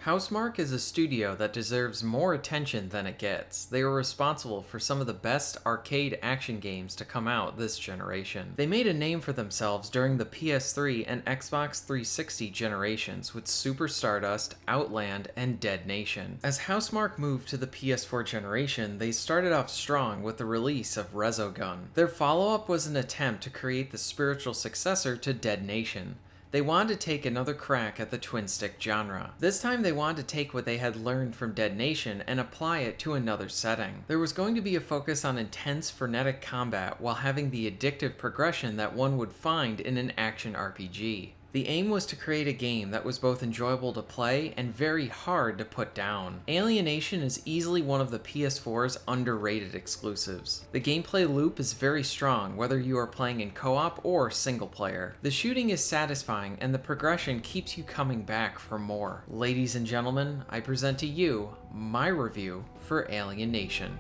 Housemarque is a studio that deserves more attention than it gets. They are responsible for some of the best arcade action games to come out this generation. They made a name for themselves during the PS3 and Xbox 360 generations with Super Stardust, Outland, and Dead Nation. As Housemarque moved to the PS4 generation, they started off strong with the release of Resogun. Their follow-up was an attempt to create the spiritual successor to Dead Nation. They wanted to take another crack at the twin-stick genre. This time they wanted to take what they had learned from Dead Nation and apply it to another setting. There was going to be a focus on intense, frenetic combat while having the addictive progression that one would find in an action RPG. The aim was to create a game that was both enjoyable to play and very hard to put down. Alienation is easily one of the PS4's underrated exclusives. The gameplay loop is very strong whether you are playing in co-op or single player. The shooting is satisfying and the progression keeps you coming back for more. Ladies and gentlemen, I present to you my review for Alienation.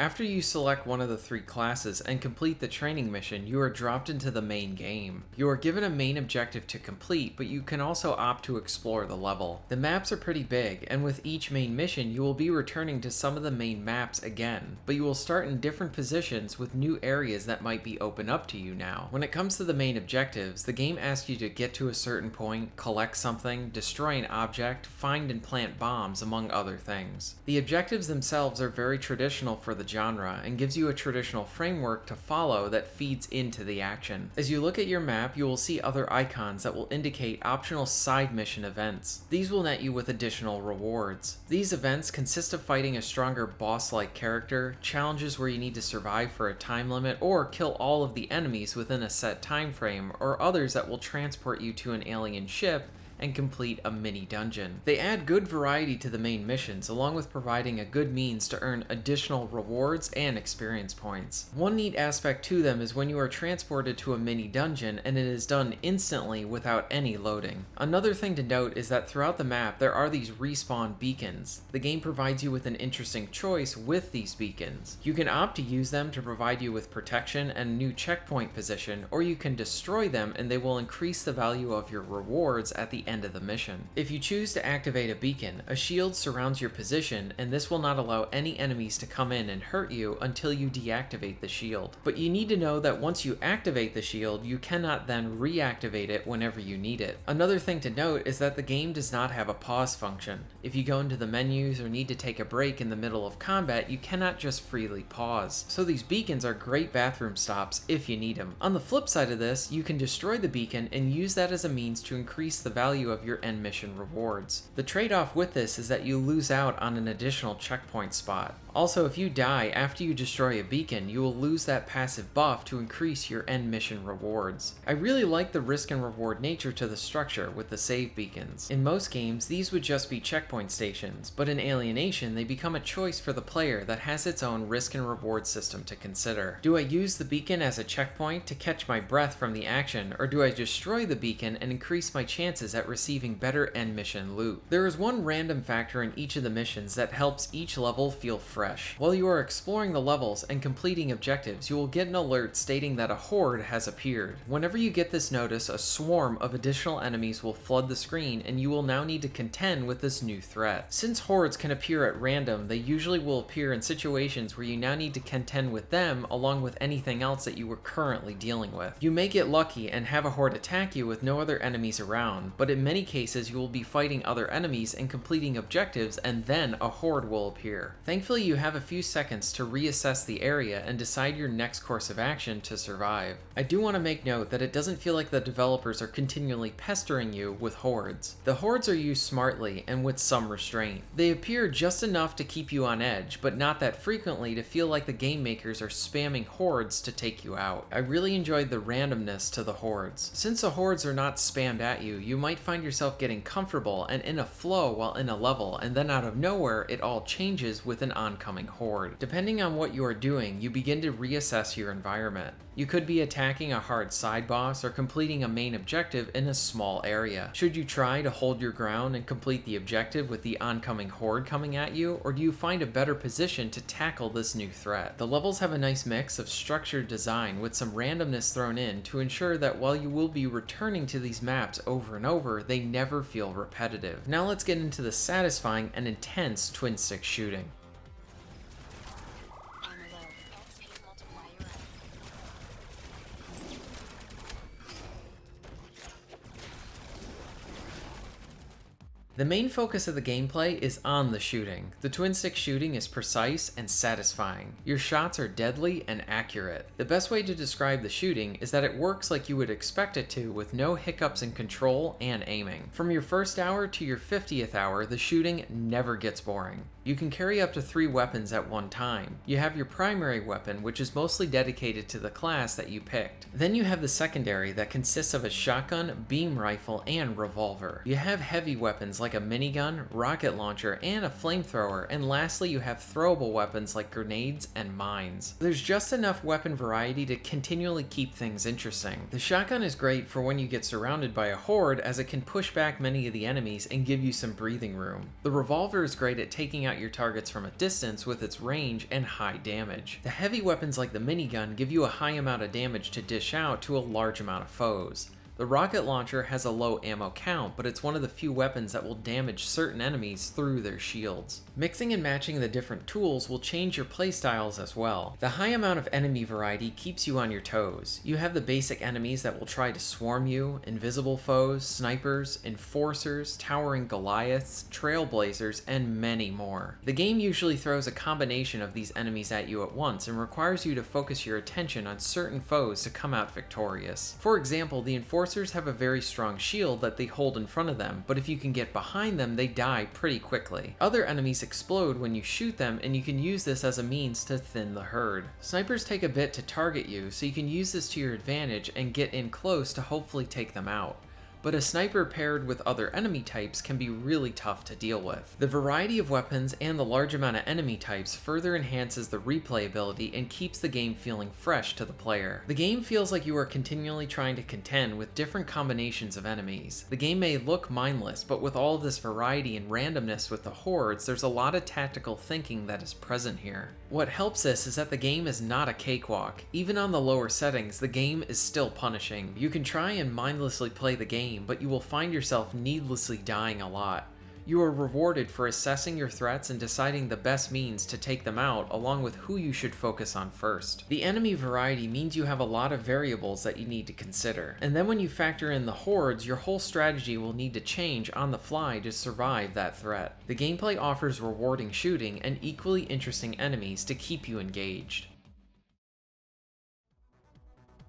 After you select one of the three classes and complete the training mission, you are dropped into the main game. You are given a main objective to complete, but you can also opt to explore the level. The maps are pretty big, and with each main mission you will be returning to some of the main maps again, but you will start in different positions with new areas that might be open up to you now. When it comes to the main objectives, the game asks you to get to a certain point, collect something, destroy an object, find and plant bombs, among other things. The objectives themselves are very traditional for the genre and gives you a traditional framework to follow that feeds into the action. As you look at your map, you will see other icons that will indicate optional side mission events. These will net you with additional rewards. These events consist of fighting a stronger boss-like character, challenges where you need to survive for a time limit or kill all of the enemies within a set time frame, or others that will transport you to an alien ship and complete a mini dungeon. They add good variety to the main missions, along with providing a good means to earn additional rewards and experience points. One neat aspect to them is when you are transported to a mini dungeon and it is done instantly without any loading. Another thing to note is that throughout the map there are these respawn beacons. The game provides you with an interesting choice with these beacons. You can opt to use them to provide you with protection and a new checkpoint position, or you can destroy them and they will increase the value of your rewards at the end of the mission. If you choose to activate a beacon, a shield surrounds your position and this will not allow any enemies to come in and hurt you until you deactivate the shield. But you need to know that once you activate the shield, you cannot then reactivate it whenever you need it. Another thing to note is that the game does not have a pause function. If you go into the menus or need to take a break in the middle of combat, you cannot just freely pause. So these beacons are great bathroom stops if you need them. On the flip side of this, you can destroy the beacon and use that as a means to increase the value of your end mission rewards. The trade-off with this is that you lose out on an additional checkpoint spot. Also, if you die after you destroy a beacon, you will lose that passive buff to increase your end mission rewards. I really like the risk and reward nature to the structure with the save beacons. In most games, these would just be checkpoint stations, but in Alienation, they become a choice for the player that has its own risk and reward system to consider. Do I use the beacon as a checkpoint to catch my breath from the action, or do I destroy the beacon and increase my chances at receiving better end mission loot? There is one random factor in each of the missions that helps each level feel fresh. While you are exploring the levels and completing objectives, you will get an alert stating that a horde has appeared. Whenever you get this notice, a swarm of additional enemies will flood the screen and you will now need to contend with this new threat. Since hordes can appear at random, they usually will appear in situations where you now need to contend with them along with anything else that you were currently dealing with. You may get lucky and have a horde attack you with no other enemies around, but in many cases you will be fighting other enemies and completing objectives, and then a horde will appear. Thankfully, you have a few seconds to reassess the area and decide your next course of action to survive. I do want to make note that it doesn't feel like the developers are continually pestering you with hordes. The hordes are used smartly and with some restraint. They appear just enough to keep you on edge, but not that frequently to feel like the game makers are spamming hordes to take you out. I really enjoyed the randomness to the hordes. Since the hordes are not spammed at you, you might find yourself getting comfortable and in a flow while in a level, and then out of nowhere it all changes with an oncoming horde. Depending on what you are doing, you begin to reassess your environment. You could be attacking a hard side boss or completing a main objective in a small area. Should you try to hold your ground and complete the objective with the oncoming horde coming at you, or do you find a better position to tackle this new threat? The levels have a nice mix of structured design with some randomness thrown in to ensure that while you will be returning to these maps over and over, they never feel repetitive. Now let's get into the satisfying and intense twin stick shooting. The main focus of the gameplay is on the shooting. The twin stick shooting is precise and satisfying. Your shots are deadly and accurate. The best way to describe the shooting is that it works like you would expect it to, with no hiccups in control and aiming. From your first hour to your 50th hour, the shooting never gets boring. You can carry up to 3 weapons at one time. You have your primary weapon, which is mostly dedicated to the class that you picked. Then you have the secondary that consists of a shotgun, beam rifle, and revolver. You have heavy weapons like a minigun, rocket launcher, and a flamethrower, and lastly you have throwable weapons like grenades and mines. There's just enough weapon variety to continually keep things interesting. The shotgun is great for when you get surrounded by a horde, as it can push back many of the enemies and give you some breathing room. The revolver is great at taking out your targets from a distance with its range and high damage. The heavy weapons like the minigun give you a high amount of damage to dish out to a large amount of foes. The rocket launcher has a low ammo count, but it's one of the few weapons that will damage certain enemies through their shields. Mixing and matching the different tools will change your playstyles as well. The high amount of enemy variety keeps you on your toes. You have the basic enemies that will try to swarm you, invisible foes, snipers, enforcers, towering Goliaths, trailblazers, and many more. The game usually throws a combination of these enemies at you at once and requires you to focus your attention on certain foes to come out victorious. For example, the enforcers have a very strong shield that they hold in front of them, but if you can get behind them, they die pretty quickly. Other enemies explode when you shoot them, and you can use this as a means to thin the herd. Snipers take a bit to target you, so you can use this to your advantage and get in close to hopefully take them out. But a sniper paired with other enemy types can be really tough to deal with. The variety of weapons and the large amount of enemy types further enhances the replayability and keeps the game feeling fresh to the player. The game feels like you are continually trying to contend with different combinations of enemies. The game may look mindless, but with all of this variety and randomness with the hordes, there's a lot of tactical thinking that is present here. What helps this is that the game is not a cakewalk. Even on the lower settings, the game is still punishing. You can try and mindlessly play the game, but you will find yourself needlessly dying a lot. You are rewarded for assessing your threats and deciding the best means to take them out, along with who you should focus on first. The enemy variety means you have a lot of variables that you need to consider, and then when you factor in the hordes, your whole strategy will need to change on the fly to survive that threat. The gameplay offers rewarding shooting and equally interesting enemies to keep you engaged.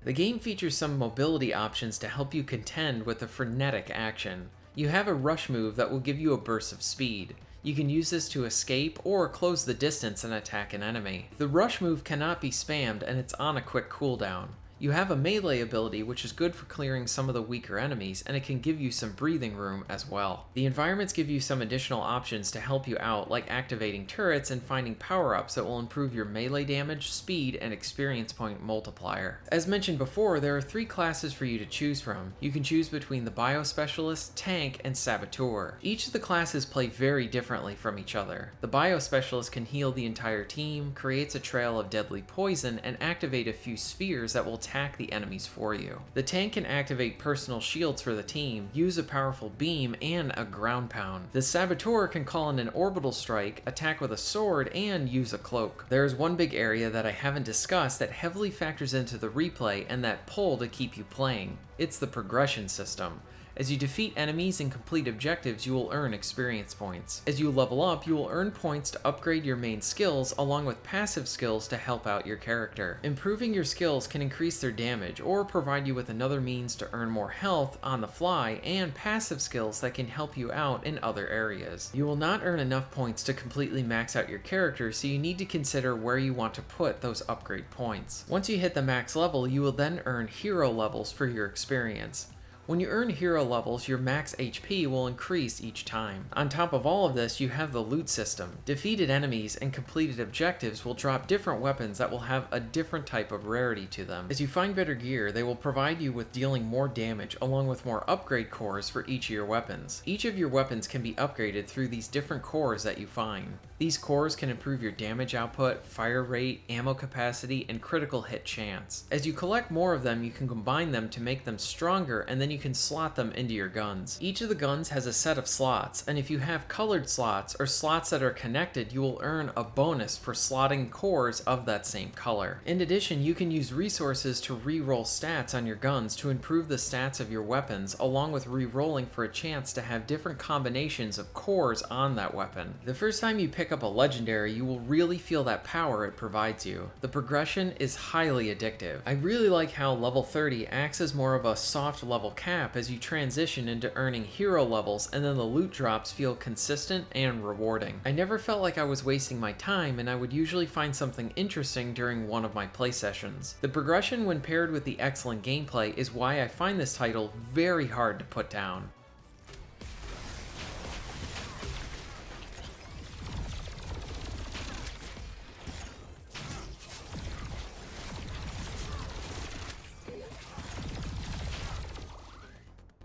The game features some mobility options to help you contend with the frenetic action. You have a rush move that will give you a burst of speed. You can use this to escape or close the distance and attack an enemy. The rush move cannot be spammed, and it's on a quick cooldown. You have a melee ability, which is good for clearing some of the weaker enemies, and it can give you some breathing room as well. The environments give you some additional options to help you out, like activating turrets and finding power-ups that will improve your melee damage, speed, and experience point multiplier. As mentioned before, there are 3 classes for you to choose from. You can choose between the Biospecialist, Tank, and Saboteur. Each of the classes play very differently from each other. The Biospecialist can heal the entire team, creates a trail of deadly poison, and activate a few spheres that will attack the enemies for you. The tank can activate personal shields for the team, use a powerful beam, and a ground pound. The Saboteur can call in an orbital strike, attack with a sword, and use a cloak. There is one big area that I haven't discussed that heavily factors into the replay and that pull to keep you playing. It's the progression system. As you defeat enemies and complete objectives, you will earn experience points. As you level up, you will earn points to upgrade your main skills along with passive skills to help out your character. Improving your skills can increase their damage or provide you with another means to earn more health on the fly and passive skills that can help you out in other areas. You will not earn enough points to completely max out your character, so you need to consider where you want to put those upgrade points. Once you hit the max level, you will then earn hero levels for your experience. When you earn hero levels, your max HP will increase each time. On top of all of this, you have the loot system. Defeated enemies and completed objectives will drop different weapons that will have a different type of rarity to them. As you find better gear, they will provide you with dealing more damage along with more upgrade cores for each of your weapons. Each of your weapons can be upgraded through these different cores that you find. These cores can improve your damage output, fire rate, ammo capacity, and critical hit chance. As you collect more of them, you can combine them to make them stronger, and then you can slot them into your guns. Each of the guns has a set of slots, and if you have colored slots or slots that are connected, you will earn a bonus for slotting cores of that same color. In addition, you can use resources to re-roll stats on your guns to improve the stats of your weapons, along with re-rolling for a chance to have different combinations of cores on that weapon. The first time you pick up a legendary, you will really feel that power it provides you. The progression is highly addictive. I really like how level 30 acts as more of a soft level cap as you transition into earning hero levels, and then the loot drops feel consistent and rewarding. I never felt like I was wasting my time, and I would usually find something interesting during one of my play sessions. The progression when paired with the excellent gameplay is why I find this title very hard to put down.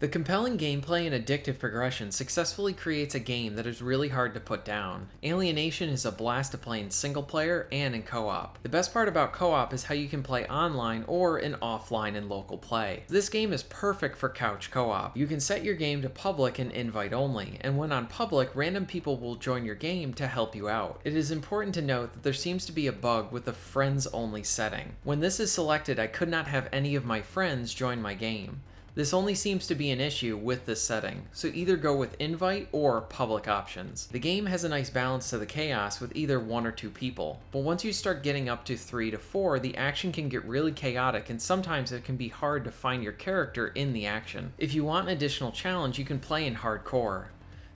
The compelling gameplay and addictive progression successfully creates a game that is really hard to put down. Alienation is a blast to play in single player and in co-op. The best part about co-op is how you can play online or in offline and local play. This game is perfect for couch co-op. You can set your game to public and invite only, and when on public, random people will join your game to help you out. It is important to note that there seems to be a bug with the friends only setting. When this is selected, I could not have any of my friends join my game. This only seems to be an issue with this setting, so either go with invite or public options. The game has a nice balance to the chaos with either 1 or 2 people, but once you start getting up to 3 to 4, the action can get really chaotic and sometimes it can be hard to find your character in the action. If you want an additional challenge, you can play in hardcore.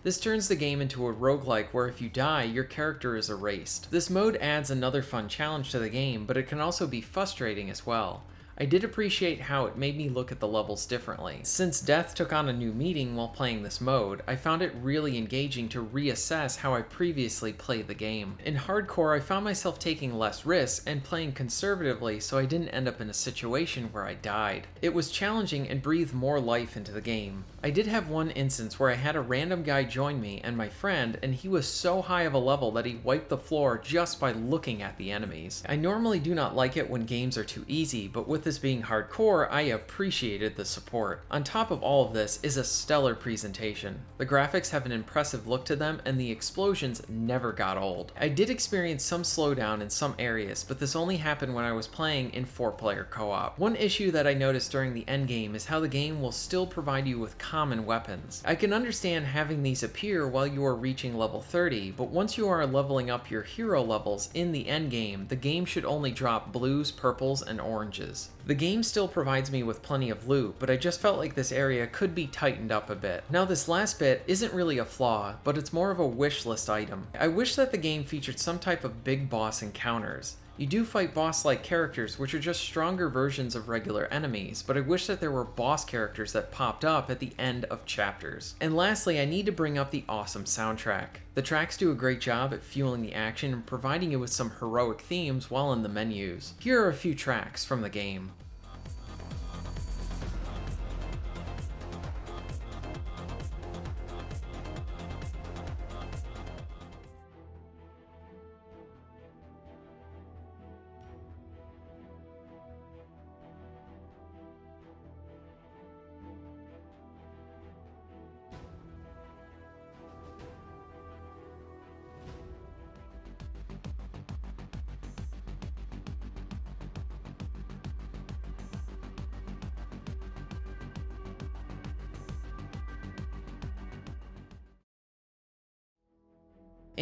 This turns the game into a roguelike where if you die, your character is erased. This mode adds another fun challenge to the game, but it can also be frustrating as well. I did appreciate how it made me look at the levels differently. Since death took on a new meaning while playing this mode, I found it really engaging to reassess how I previously played the game. In hardcore, I found myself taking less risks and playing conservatively so I didn't end up in a situation where I died. It was challenging and breathed more life into the game. I did have one instance where I had a random guy join me and my friend, and he was so high of a level that he wiped the floor just by looking at the enemies. I normally do not like it when games are too easy, but with this being hardcore, I appreciated the support. On top of all of this is a stellar presentation. The graphics have an impressive look to them, and the explosions never got old. I did experience some slowdown in some areas, but this only happened when I was playing in 4-player co-op. One issue that I noticed during the endgame is how the game will still provide you with common weapons. I can understand having these appear while you are reaching level 30, but once you are leveling up your hero levels in the endgame, the game should only drop blues, purples, and oranges. The game still provides me with plenty of loot, but I just felt like this area could be tightened up a bit. Now this last bit isn't really a flaw, but it's more of a wish list item. I wish that the game featured some type of big boss encounters. You do fight boss-like characters, which are just stronger versions of regular enemies, but I wish that there were boss characters that popped up at the end of chapters. And lastly, I need to bring up the awesome soundtrack. The tracks do a great job at fueling the action and providing you with some heroic themes while in the menus. Here are a few tracks from the game.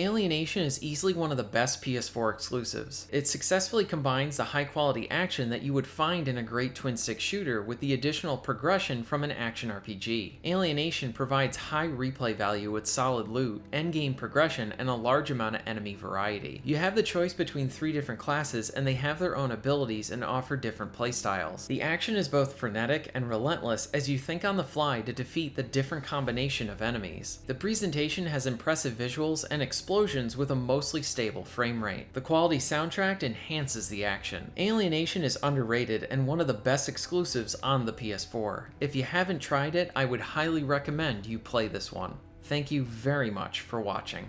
Alienation is easily one of the best PS4 exclusives. It successfully combines the high-quality action that you would find in a great twin-stick shooter with the additional progression from an action RPG. Alienation provides high replay value with solid loot, endgame progression, and a large amount of enemy variety. You have the choice between 3 different classes, and they have their own abilities and offer different playstyles. The action is both frenetic and relentless as you think on the fly to defeat the different combination of enemies. The presentation has impressive visuals and explosions with a mostly stable frame rate. The quality soundtrack enhances the action. Alienation is underrated and one of the best exclusives on the PS4. If you haven't tried it, I would highly recommend you play this one. Thank you very much for watching.